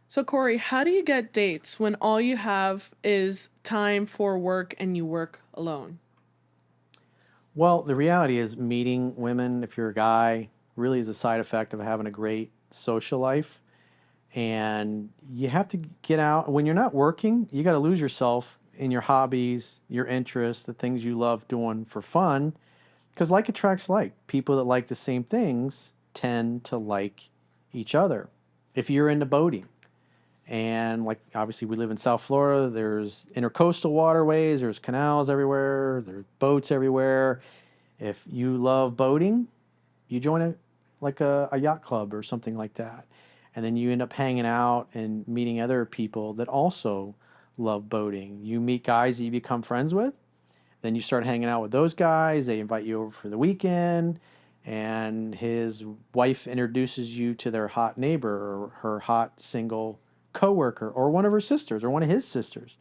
So, Corey, how do you get dates when all you have is time for work and you work alone? Well, the reality is meeting women, if you're a guy, really is a side effect of having a great social life. And you have to get out. When you're not working, you got to lose yourself in your hobbies, your interests, the things you love doing for fun. Because like attracts like. People that like the same things tend to like each other. If you're into boating, and like obviously we live in South Florida, there's intercoastal waterways, there's canals everywhere, there's boats everywhere. If you love boating, you join a yacht club or something like that. And then you end up hanging out and meeting other people that also love boating. You meet guys that you become friends with, then you start hanging out with those guys. They invite you over for the weekend, and his wife introduces you to their hot neighbor or her hot single coworker or one of her sisters or one of his sisters.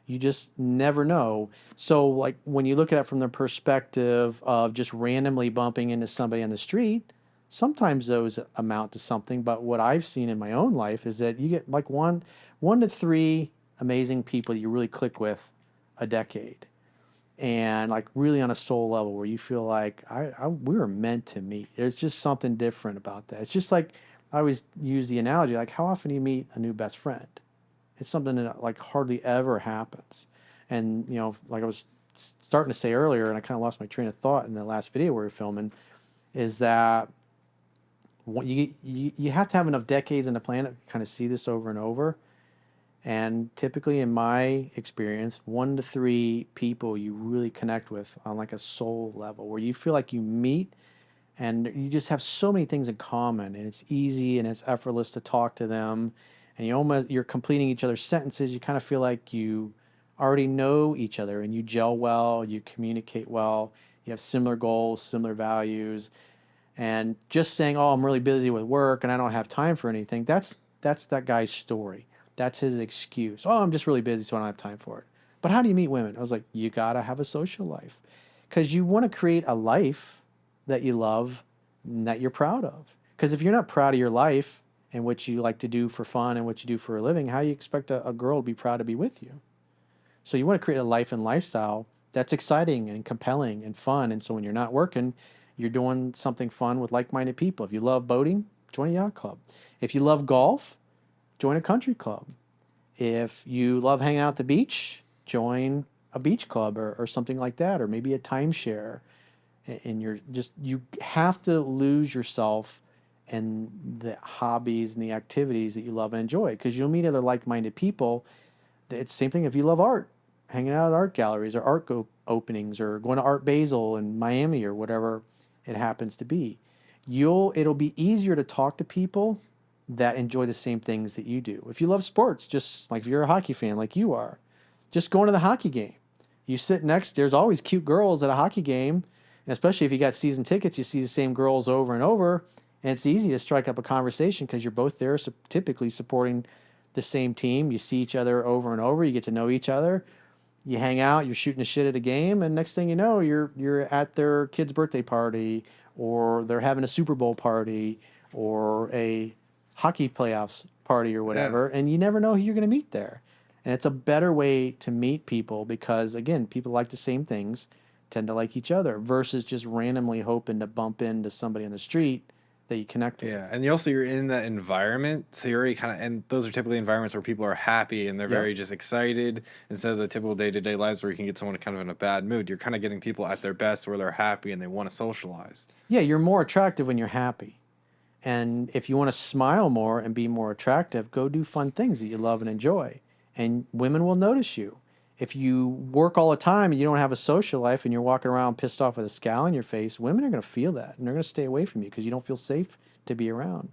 You just never know. So, like, when you look at it from the perspective of just randomly bumping into somebody on the street, sometimes those amount to something. But what I've seen in my own life is that you get like one to three amazing people that you really click with a decade, and like really on a soul level where you feel like we were meant to meet. There's just something different about that. It's just like I always use the analogy, like how often do you meet a new best friend? It's something that like hardly ever happens. And like I was starting to say earlier, and I kind of lost my train of thought in the last video we were filming, is that you have to have enough decades in the planet to kind of see this over and over. And typically, in my experience, one to three people you really connect with on like a soul level, where you feel like you meet and you just have so many things in common, and it's easy and it's effortless to talk to them, and you're completing each other's sentences. You kind of feel like you already know each other, and you gel well, you communicate well, you have similar goals, similar values, and just saying, "Oh, I'm really busy with work and I don't have time for anything," that's that guy's story. That's his excuse. "Oh, I'm just really busy, so I don't have time for it." But how do you meet women? I was like, you gotta have a social life, because you want to create a life that you love and that you're proud of. Because if you're not proud of your life and what you like to do for fun and what you do for a living, how you expect a girl to be proud to be with you? So you want to create a life and lifestyle that's exciting and compelling and fun. And so when you're not working, you're doing something fun with like-minded people. If you love boating, join a yacht club. If you love golf, join a country club. If you love hanging out at the beach, join a beach club or something like that, or maybe a timeshare. And you have to lose yourself in the hobbies and the activities that you love and enjoy, because you'll meet other like-minded people. It's the same thing if you love art, hanging out at art galleries or openings or going to Art Basel in Miami or whatever it happens to be. It'll be easier to talk to people that enjoy the same things that you do. If you love sports, just like if you're a hockey fan like you are, just going to the hockey game. You sit next, there's always cute girls at a hockey game, and especially if you got season tickets, you see the same girls over and over, and it's easy to strike up a conversation because you're both there typically supporting the same team. You see each other over and over. You get to know each other. You hang out. You're shooting the shit at a game, and next thing you know, you're at their kid's birthday party, or they're having a Super Bowl party, or a hockey playoffs party, or Yeah. whatever. And you never know who you're going to meet there. And it's a better way to meet people because, again, people like the same things, tend to like each other, versus just randomly hoping to bump into somebody on the street that you connect with. Yeah, and you're in that environment, so you're already kind of, and those are typically environments where people are happy and they're Yep. very just excited instead of the typical day-to-day lives where you can get someone kind of in a bad mood. You're kind of getting people at their best where they're happy and they want to socialize. Yeah, you're more attractive when you're happy. And if you want to smile more and be more attractive, go do fun things that you love and enjoy. And women will notice you. If you work all the time and you don't have a social life and you're walking around pissed off with a scowl on your face, women are going to feel that and they're going to stay away from you because you don't feel safe to be around.